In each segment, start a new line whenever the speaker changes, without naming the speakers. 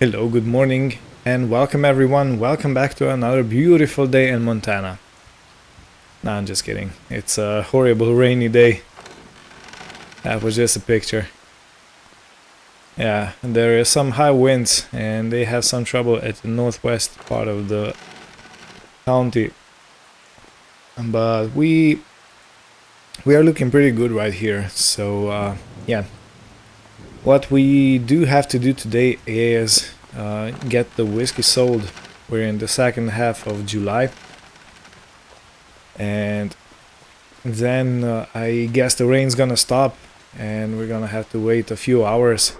Hello, good morning, and welcome everyone. Welcome back to another beautiful day in Montana. Nah, I'm just kidding. It's a horrible rainy day. That was just a picture. Yeah, there is some high winds and they have some trouble at the northwest part of the county. But we are looking pretty good right here. So yeah, what we do have to do today is get the whiskey sold. We're in the second half of July. And then I guess the rain's gonna stop and we're gonna have to wait a few hours.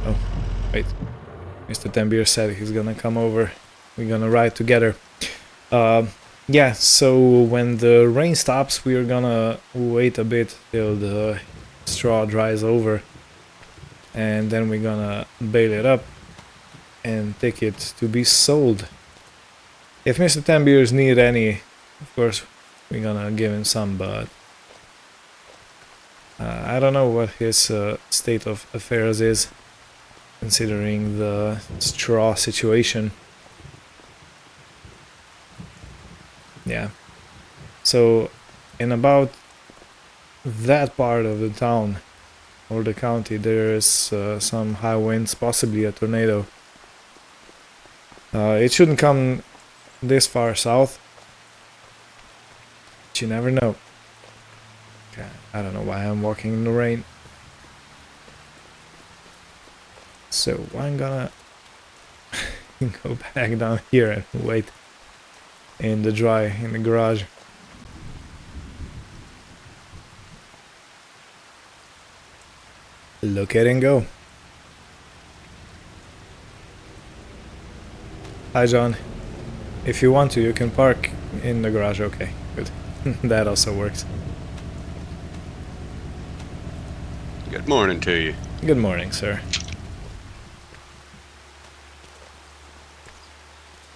Oh, wait. Mr. Tembier said he's gonna come over. We're gonna ride together. Yeah, so when the rain stops, we're gonna wait a bit till the straw dries over. And then we're gonna bale it up and take it to be sold. If Mr. Tembiers need any, of course, we're gonna give him some, but I don't know what his state of affairs is, considering the straw situation. Yeah. So, in about that part of the town, or the county, there's some high winds, possibly a tornado. It shouldn't come this far south, but you never know. Okay, I don't know why I'm walking in the rain. So I'm gonna go back down here and wait in the dry in the garage. Look at it and go. Hi John. If you want to, you can park in the garage. Okay, good. That also works.
Good morning to you.
Good morning, sir.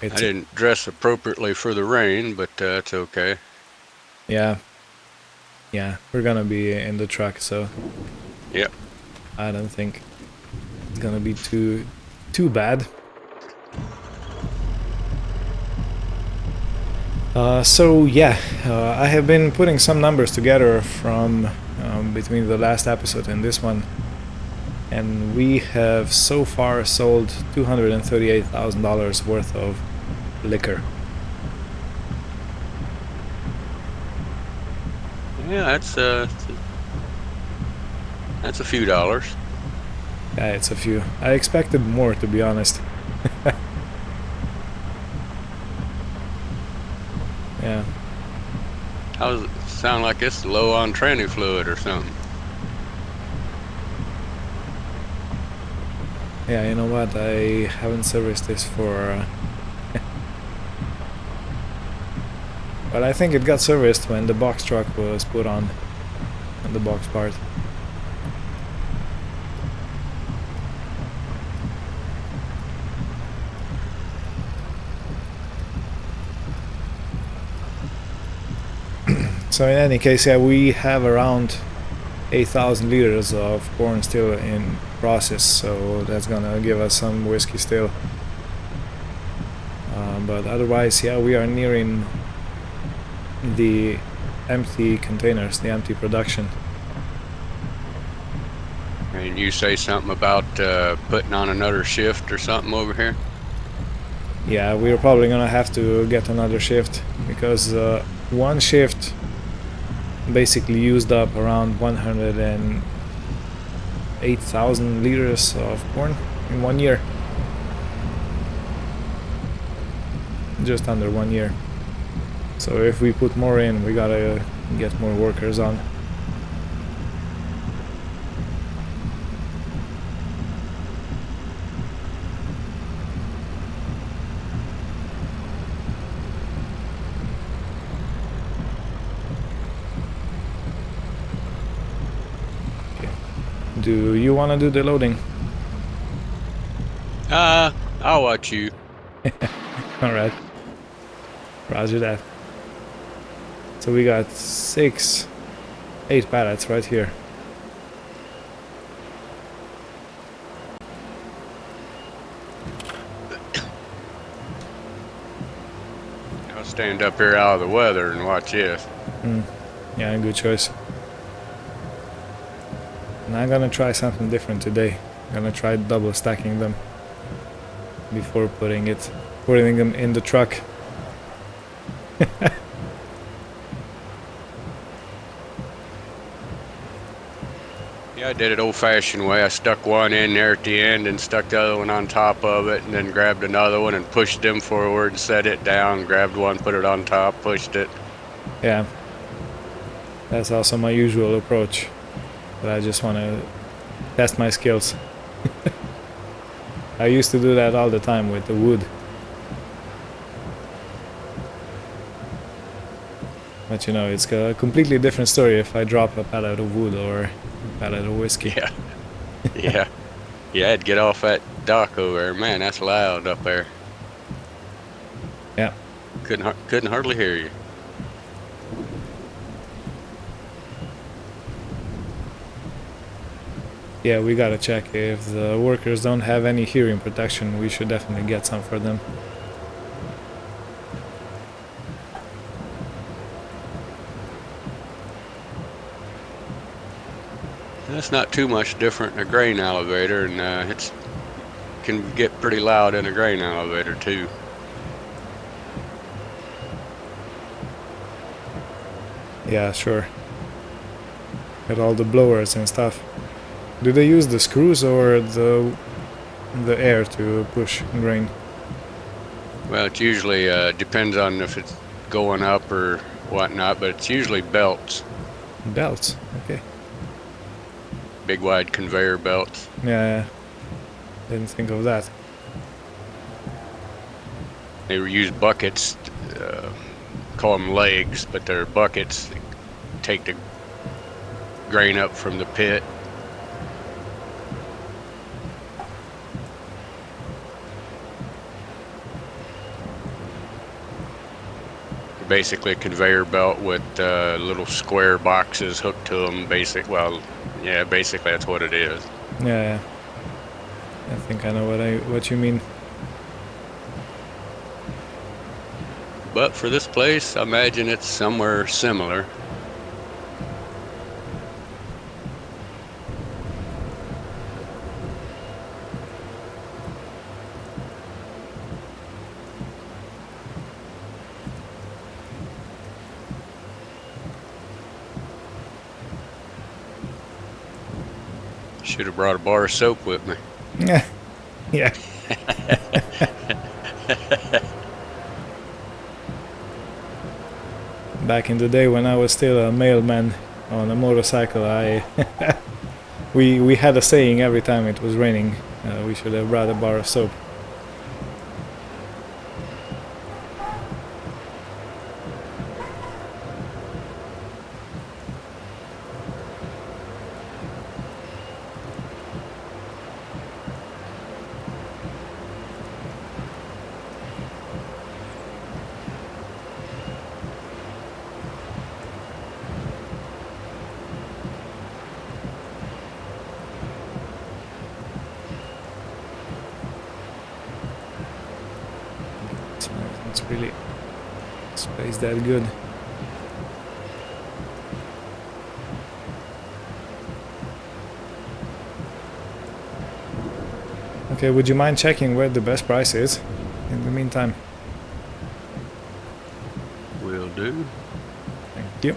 I didn't dress appropriately for the rain, but it's okay.
Yeah, we're gonna be in the truck, so
Yep.
I don't think it's gonna be too bad. So yeah, I have been putting some numbers together from between the last episode and this one, and we have so far sold $238,000 worth of liquor.
Yeah, that's a few dollars.
Yeah, it's a few. I expected more, to be honest. Yeah.
How does it sound like it's low on tranny fluid or something?
Yeah, you know what? I haven't serviced this for... But I think it got serviced when the box truck was put on the box part. So in any case, yeah, we have around 8,000 liters of corn still in process, so that's gonna give us some whiskey still. But otherwise, yeah, we are nearing the empty containers, the empty production.
And you say something about putting on another shift or something over here?
Yeah, we're probably gonna have to get another shift, because one shift basically used up around 108,000 liters of corn in 1 year. Just under 1 year. So if we put more in, we gotta get more workers on. Do you want to do the loading?
I'll watch you.
Alright. Roger that. So we got 8 pallets right here.
stand up here out of the weather and watch this.
Yeah, good choice. And I'm gonna try something different today. I'm gonna try double stacking them before putting them in the truck.
Yeah, I did it old-fashioned way. I stuck one in there at the end and stuck the other one on top of it, and then grabbed another one and pushed them forward, set it down, grabbed one, put it on top, pushed it.
Yeah, that's also my usual approach. But I just want to test my skills. I used to do that all the time with the wood. But you know, it's a completely different story if I drop a pallet of wood or a pallet of whiskey.
Yeah, yeah. Yeah, I'd get off that dock over there. Man, that's loud up there.
Yeah.
Couldn't hardly hear you.
Yeah, we gotta check if the workers don't have any hearing protection. We should definitely get some for them.
That's not too much different in a grain elevator, and it can get pretty loud in a grain elevator too.
Yeah, sure. Got all the blowers and stuff. Do they use the screws or the air to push grain?
Well, it usually depends on if it's going up or whatnot, but it's usually belts.
Belts, okay.
Big wide conveyor belts.
Yeah, didn't think of that.
They use buckets, call them legs, but they're buckets that take the grain up from the pit. Basically a conveyor belt with little square boxes hooked to them. Basically that's what it is.
Yeah, I think I know what you mean.
But for this place, I imagine it's somewhere similar. Should have brought a bar of soap with me.
Yeah. Yeah. Back in the day when I was still a mailman on a motorcycle, we had a saying every time it was raining, we should have brought a bar of soap. It's really space that good. Okay, would you mind checking where the best price is in the meantime?
Will do.
Thank you.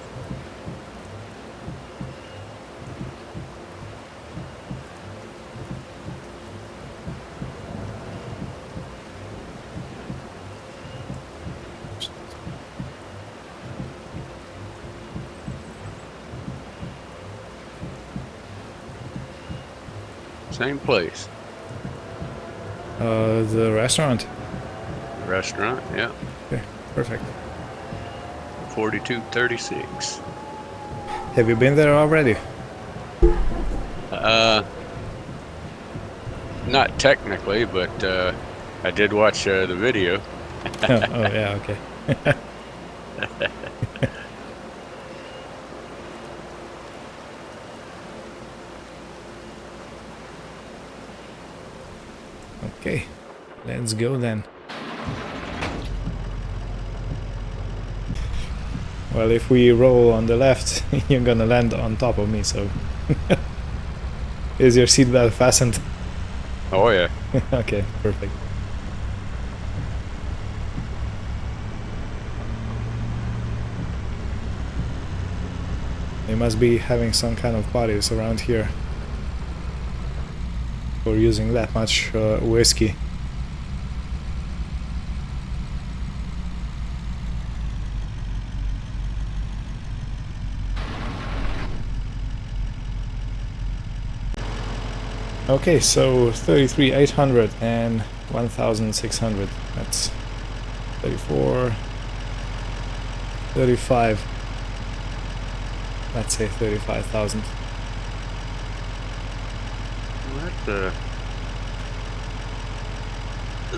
Same place.
The restaurant.
Restaurant, yeah.
Okay, perfect.
4236.
Have you been there already?
Not technically, but I did watch the video.
Oh yeah, okay. Okay, let's go then. Well, if we roll on the left, you're gonna land on top of me, so... Is your seatbelt fastened?
Oh yeah.
Okay, perfect. They must be having some kind of parties around here for using that much whiskey. Okay, so 33,800 and 1,600. That's 34, 35. Let's say 35,000.
Well, that's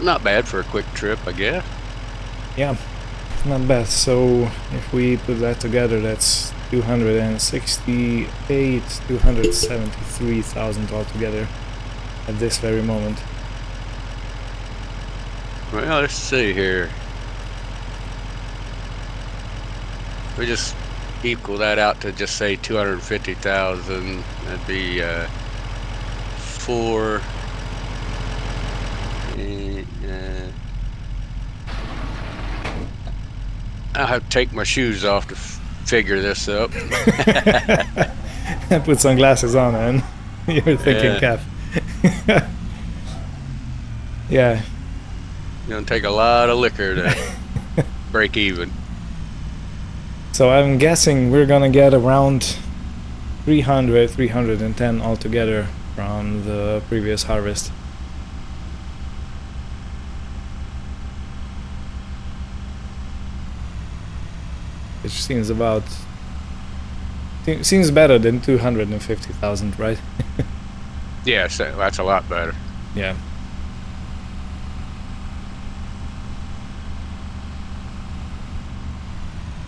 not bad for a quick trip, I guess.
Yeah, not bad. So if we put that together, that's 268, 273,000 altogether at this very moment.
Well, let's see here. We just equal that out to just say 250,000. That'd be 4. I'll have to take my shoes off to figure this up.
Put some glasses on and you're thinking cap. Yeah.
Gonna take a lot of liquor to break even.
So I'm guessing we're gonna get around 300, 310 altogether from the previous harvest. Which seems seems better than 250,000, right?
Yes, that's a lot better.
Yeah.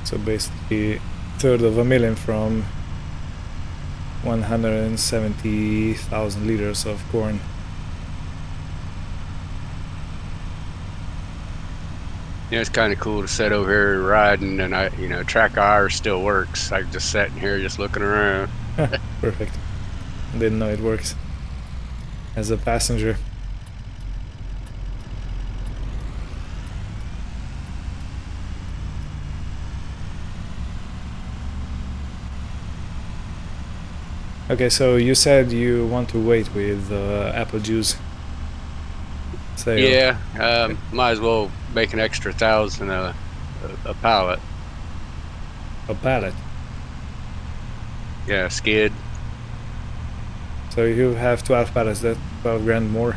So basically, third of a million from 170,000 liters of corn.
Yeah, it's kind of cool to sit over here riding, and track IR still works. I'm just sitting here, just looking around.
Perfect. Didn't know it works as a passenger. Okay, so you said you want to wait with apple juice sale.
Yeah, might as well make an extra 1,000 a pallet.
A pallet.
Yeah, skid.
So you have 12 pallets, that's 12 grand more.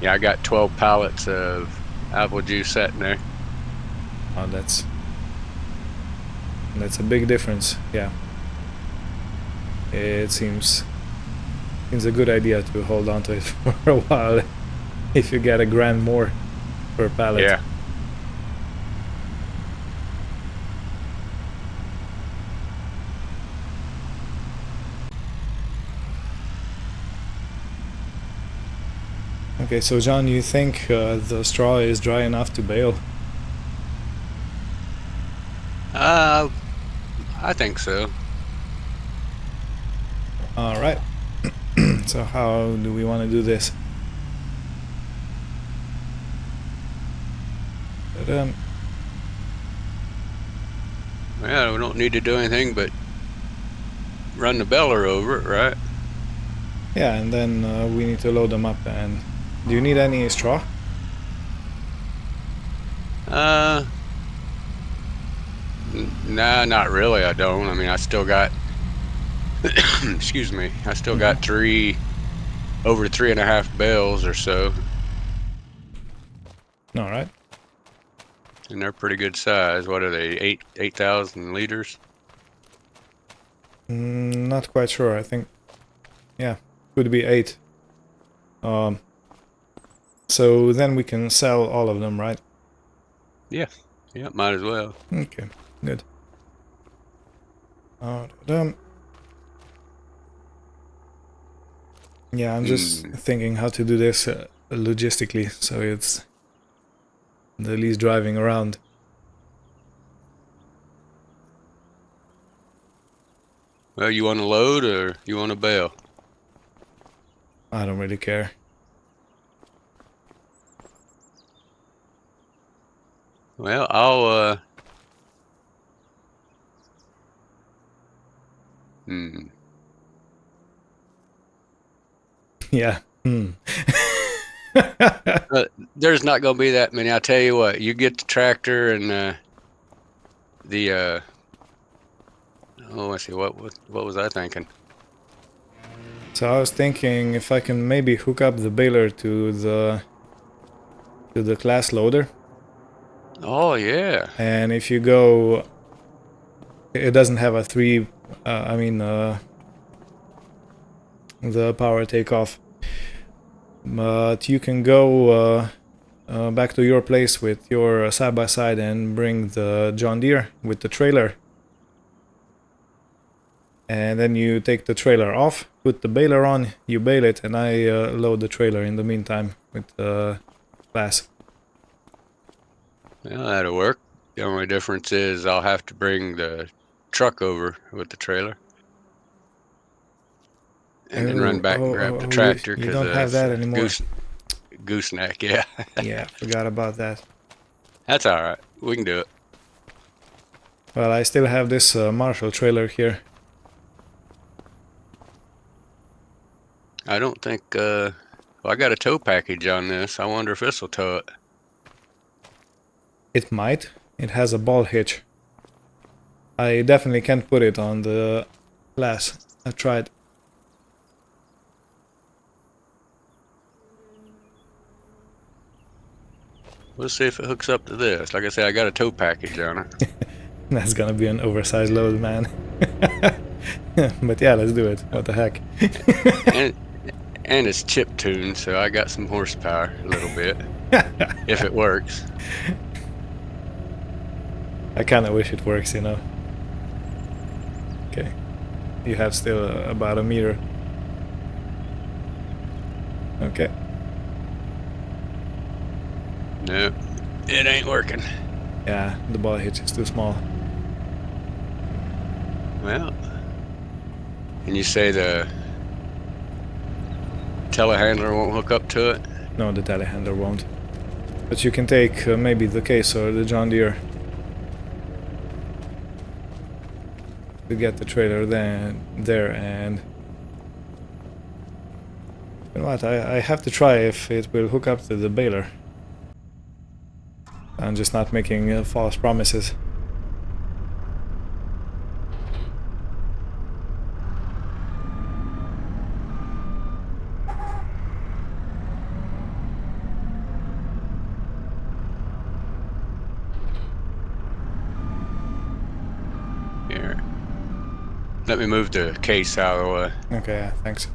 Yeah, I got 12 pallets of apple juice sitting there.
Oh, that's a big difference. Yeah. It seems a good idea to hold on to it for a while if you get a grand more per pallet.
Yeah.
Okay, so John, you think the straw is dry enough to bale?
I think so.
All right. So how do we want to do this? But,
Yeah, we don't need to do anything but run the baler over it, right?
yeah, and then we need to load them up. And do you need any straw?
Nah, not really. I don't. I mean, I still got. Excuse me. I still got over 3.5 bales or so,
All right.
and they're pretty good size. What are they? 8,000 liters?
Not quite sure. I think, yeah, could be 8. So then we can sell all of them, right?
Yeah. Yeah, might as well.
Okay, good. Yeah, I'm just thinking how to do this logistically, so it's the least driving around.
Well, you want to load or you want to bail?
I don't really care.
Well, I'll hmm.
Yeah. Hmm.
There's not gonna be that many. I'll tell you what. You get the tractor and the oh, let's see. What was I thinking?
So I was thinking if I can maybe hook up the baler to the class loader,
Oh yeah.
and if you go, it doesn't have a three. I mean, the power takeoff, but you can go back to your place with your side by side and bring the John Deere with the trailer, and then you take the trailer off, put the baler on, you bale it, and I load the trailer in the meantime with the class.
Well, that'll work. The only difference is I'll have to bring the truck over with the trailer and then run
Oh,
back and
oh,
grab
oh,
the
oh,
tractor
you
because
don't have
it's
that
a
anymore.
gooseneck. Yeah,
Yeah, forgot about that.
that's all right. We can do it.
Well, I still have this Marshall trailer here.
I don't think. Well, I got a tow package on this. I wonder if this will tow it.
It might. It has a ball hitch. I definitely can't put it on the class. I tried.
We'll see if it hooks up to this. Like I said, I got a tow package on it.
That's gonna be an oversized load, man. But yeah, let's do it. What the heck?
and and it's chip tuned, so I got some horsepower a little bit if it works.
I kinda wish it works, you know. Okay. You have still about a meter. Okay.
Nope, it ain't working.
Yeah, the ball hitch is too small.
Well, and you say the telehandler won't hook up to it?
No, the telehandler won't. But you can take maybe the case or the John Deere to get the trailer then there, and you know what, I have to try if it will hook up to the baler. I'm just not making false promises.
Here, let me move the case out of the way.
Okay, yeah, thanks.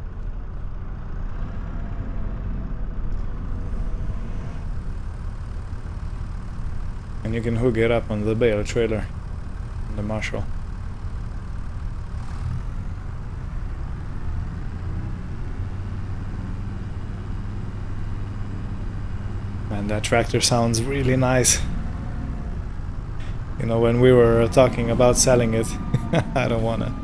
And you can hook it up on the baler trailer, the Marshall. Man, that tractor sounds really nice. You know, when we were talking about selling it, I don't wanna.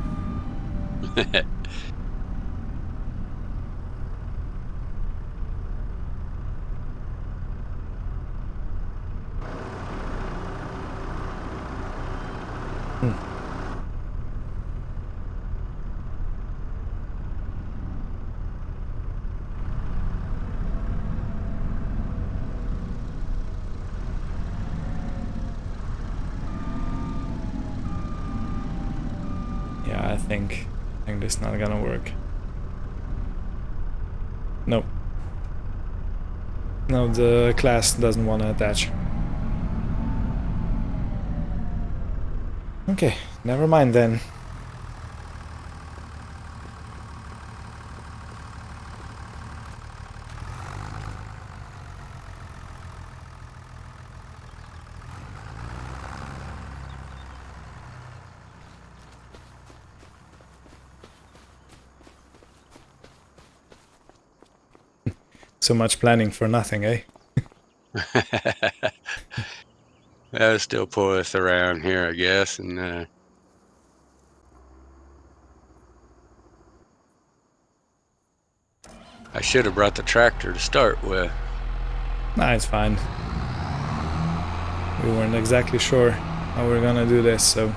Yeah, I think this is not gonna work. Nope. No, the class doesn't want to attach. Okay, never mind then. So much planning for nothing, eh?
That'll still pull us around here, I guess, and I should have brought the tractor to start with.
Nah, it's fine. We weren't exactly sure how we're gonna do this, so...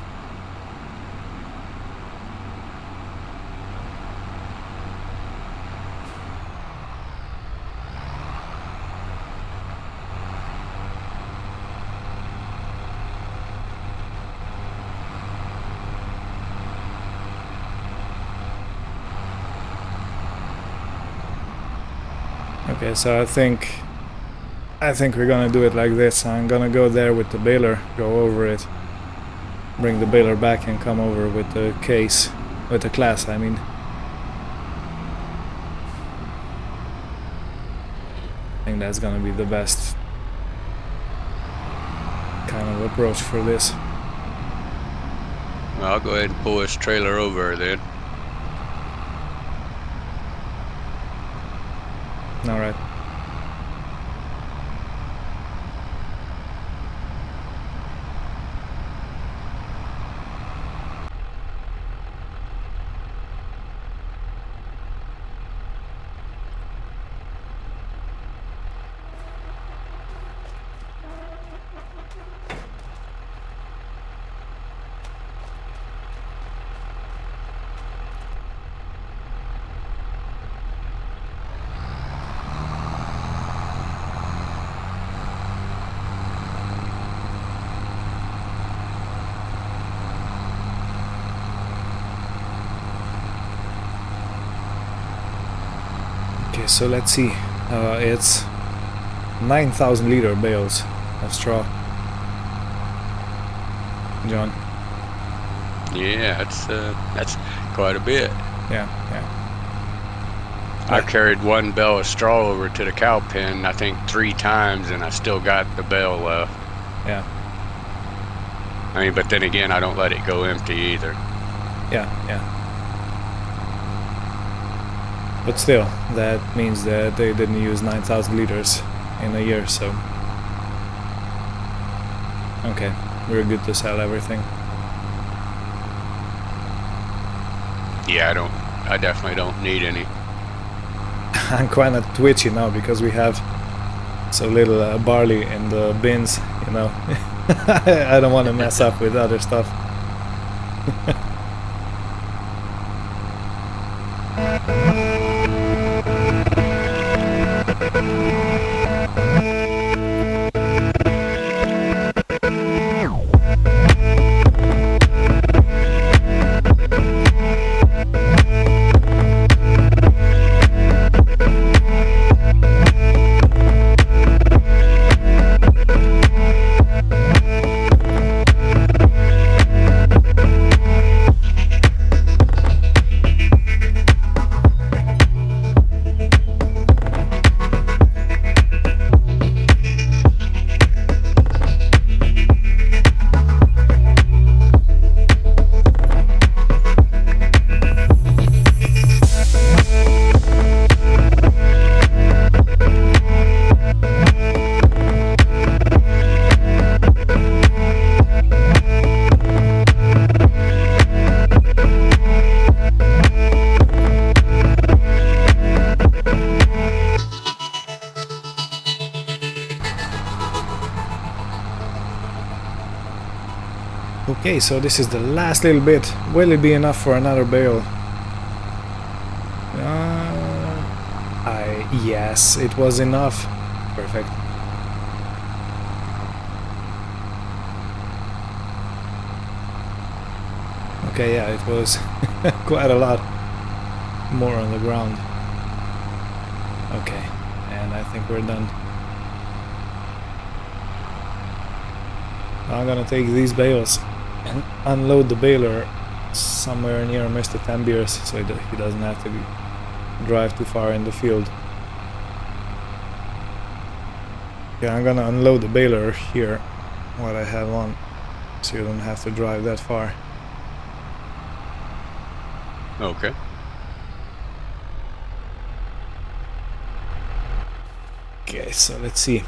Okay, so I think we're gonna do it like this. I'm gonna go there with the baler, go over it, bring the baler back and come over with the case, with the class, I mean. I think that's gonna be the best kind of approach for this.
Well, I'll go ahead and pull this trailer over then.
Alright. Okay, so let's see. It's 9,000 liter bales of straw. John.
Yeah, that's quite a bit.
Yeah.
I carried one bale of straw over to the cow pen, I think 3 times, and I still got the bale left.
Yeah.
I mean, but then again, I don't let it go empty either.
Yeah. But still, that means that they didn't use 9,000 liters in a year, so... Okay, we're good to sell everything.
Yeah, I definitely don't need any.
I'm kinda twitchy now because we have so little barley in the bins, you know. I don't want to mess up with other stuff. Okay, so this is the last little bit. Will it be enough for another bale? Yes, it was enough. Perfect. Okay, yeah, it was quite a lot more on the ground. Okay, and I think we're done. I'm gonna take these bales and unload the baler somewhere near Mr. Tambier's so he doesn't have to drive too far in the field. Yeah, I'm gonna unload the baler here, what I have on, so you don't have to drive that far.
Okay.
Okay, so let's see.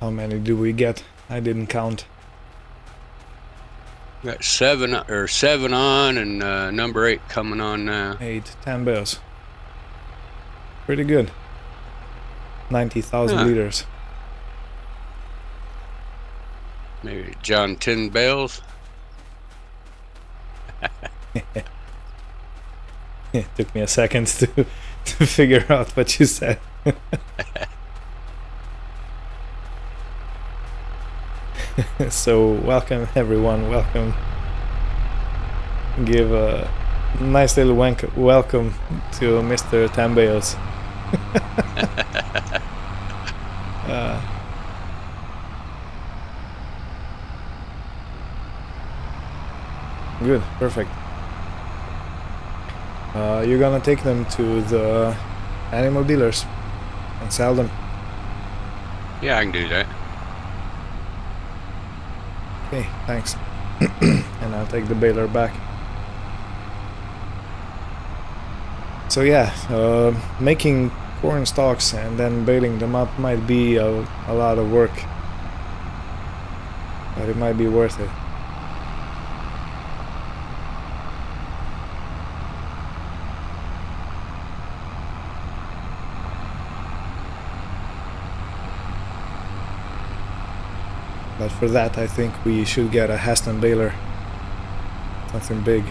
How many do we get? I didn't count.
Got seven on, and number 8 coming on now.
8, 10 bales. Pretty good. 90,000
Huh.
liters.
Maybe John 10 bales.
It took me a second to figure out what you said. So welcome everyone, welcome. Give a nice little welcome to Mr. Tambales. Good, perfect. You're gonna take them to the animal dealers and sell them.
Yeah, I can do that.
Okay, thanks. And I'll take the baler back. So yeah, making corn stalks and then baling them up might be a lot of work, but it might be worth it. But for that, I think we should get a Heston baler. Something big.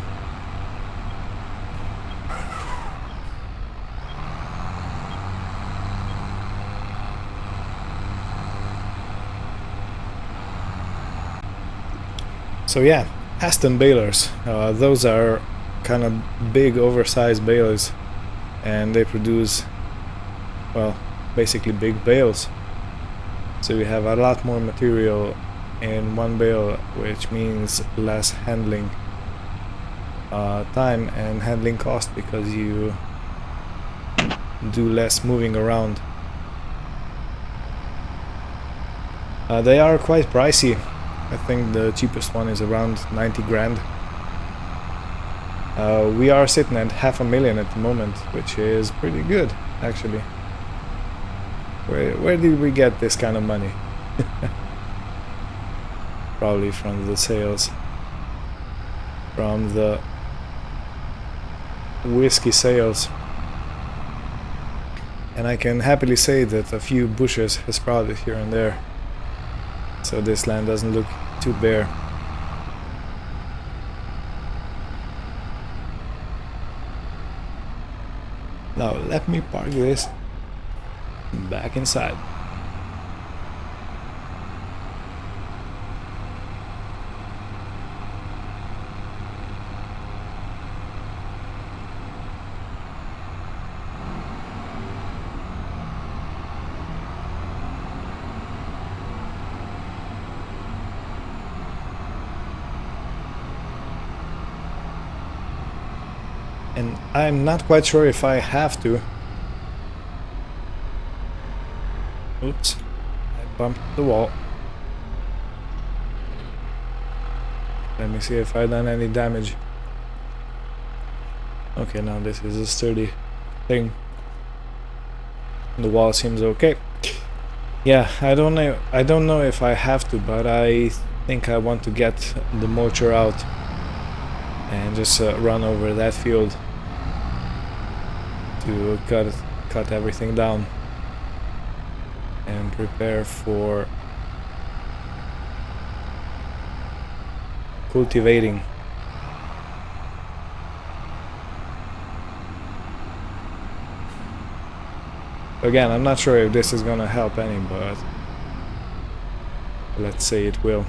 So yeah, Heston balers. Those are kind of big, oversized balers, and they produce, well, basically big bales. So we have a lot more material in one bale, which means less handling time and handling cost, because you do less moving around. They are quite pricey. I think the cheapest one is around 90 grand. We are sitting at $500,000 at the moment, which is pretty good, actually. Where did we get this kind of money? Probably from the sales. From the whiskey sales. And I can happily say that a few bushes has sprouted here and there. So this land doesn't look too bare. Now let me park this back inside. And I'm not quite sure if I have to. Oops, I bumped the wall. Let me see if I've done any damage. Okay, now this is a sturdy thing. The wall seems okay. Yeah, I don't know if I have to, but I think I want to get the mulcher out and just run over that field to cut everything down and prepare for cultivating. Again, I'm not sure if this is gonna help any, but let's say it will.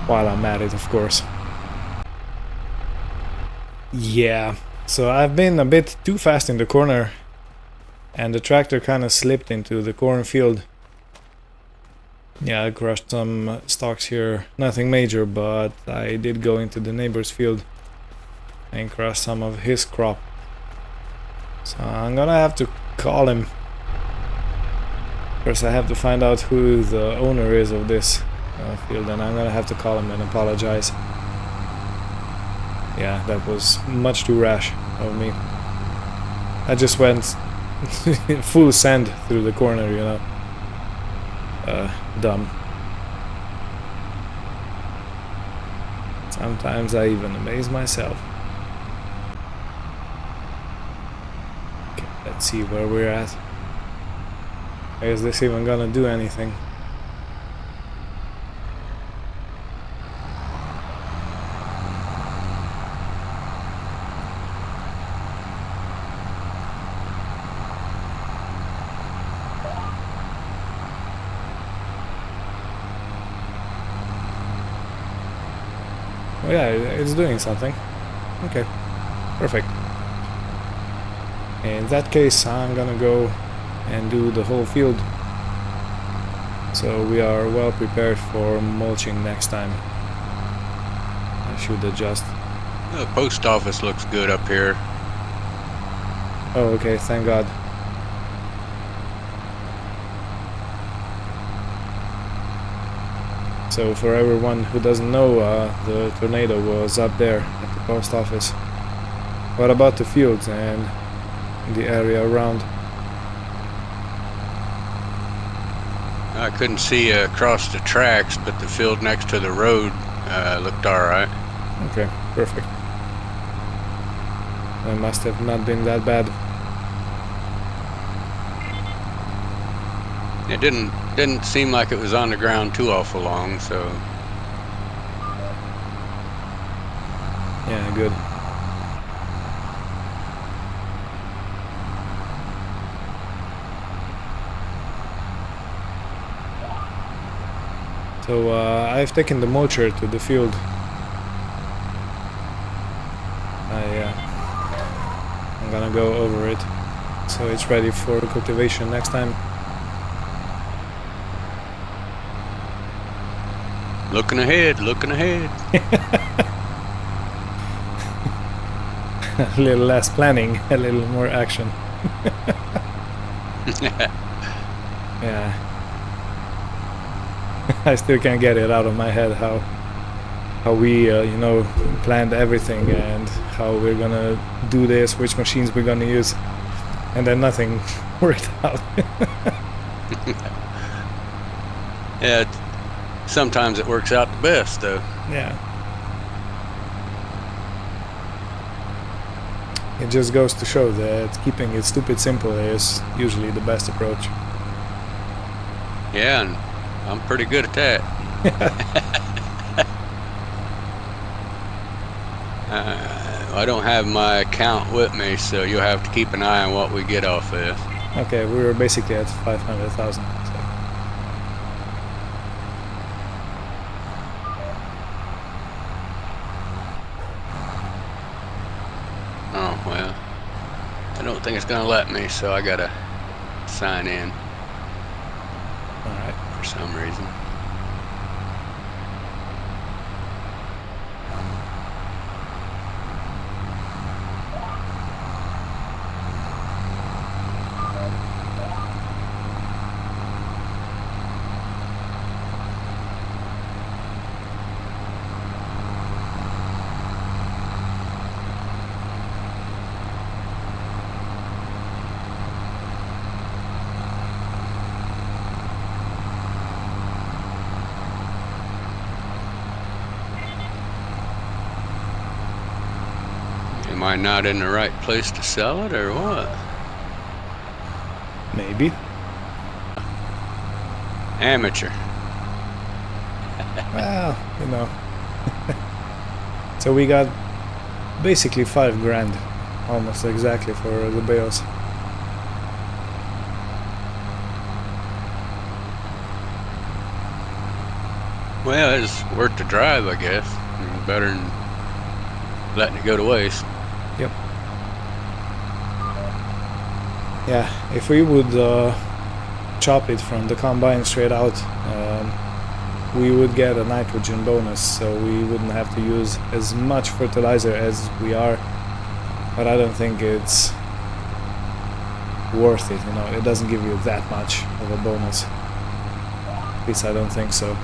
While I'm at it, of course. Yeah, so I've been a bit too fast in the corner, and the tractor kind of slipped into the cornfield. Yeah, I crushed some stalks here. Nothing major, but I did go into the neighbor's field and crush some of his crop. So I'm gonna have to call him. First I have to find out who the owner is of this field, and I'm gonna have to call him and apologize. Yeah, that was much too rash of me. I just went full send through the corner, you know. Dumb. Sometimes I even amaze myself. Okay, let's see where we're at. Is this even gonna do anything? Oh yeah, it's doing something. Okay, perfect. In that case, I'm gonna go and do the whole field, so we are well prepared for mulching next time. I should adjust.
The post office looks good up here.
Oh, okay, thank God. So for everyone who doesn't know, the tornado was up there at the post office. What about the fields and the area around?
I couldn't see across the tracks, but the field next to the road looked alright.
Okay, perfect. It must have not been that bad.
It didn't seem like it was on the ground too awful long, so
Yeah, good. So I've taken the mulcher to the field. I'm gonna go over it, so it's ready for cultivation next time.
looking ahead, looking ahead.
A little less planning, a little more action. Yeah. I still can't get it out of my head how we you know, planned everything and how we're gonna do this, which machines we're gonna use, and then nothing worked out.
Yeah, sometimes it works out the best, though.
Yeah. It just goes to show that keeping it stupid simple is usually the best approach.
Yeah, and I'm pretty good at that. I don't have my account with me, so you'll have to keep an eye on what we get off this.
Okay, we were basically at 500,000. So.
Oh, well. I don't think it's gonna let me, so I gotta sign in
Alright.
for some reason. Am I not in the right place to sell it, or what?
Maybe.
Amateur.
Well, you know. So we got basically 5 grand, almost exactly, for the bales.
Well, it's worth the drive, I guess. Better than letting it go to waste.
Yep. Yeah, if we would chop it from the combine straight out, we would get a nitrogen bonus, so we wouldn't have to use as much fertilizer as we are. But I don't think it's worth it, you know. It doesn't give you that much of a bonus. At least I don't think so.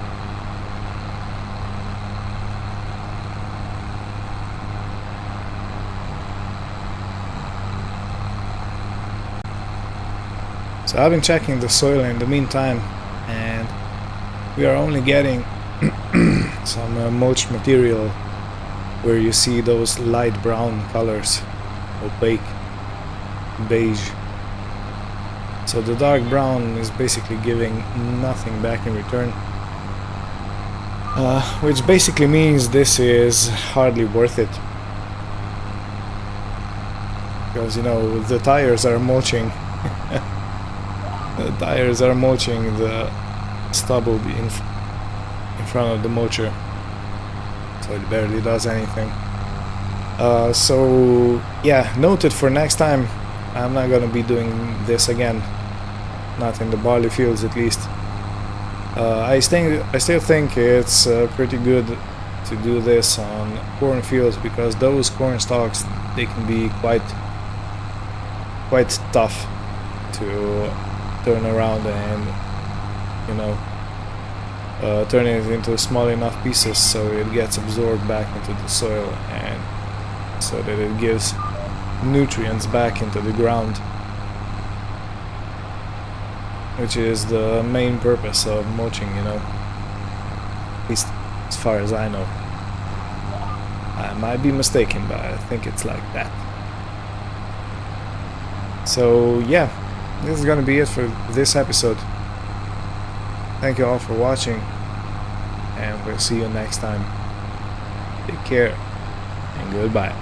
So I've been checking the soil in the meantime, and we are only getting some mulch material where you see those light brown colors, opaque, beige. So the dark brown is basically giving nothing back in return, which basically means this is hardly worth it, because you know the tires are mulching. The tires are mulching the stubble in front of the mulcher, so it barely does anything. So yeah, noted for next time. I'm not gonna be doing this again, not in the barley fields at least. I still think it's pretty good to do this on corn fields, because those corn stalks, they can be quite tough to turn around and, you know, turn it into small enough pieces so it gets absorbed back into the soil, and so that it gives nutrients back into the ground, which is the main purpose of mulching, you know, at least as far as I know. I might be mistaken, but I think it's like that. So yeah, this is gonna be it for this episode. Thank you all for watching, and we'll see you next time. Take care, and goodbye.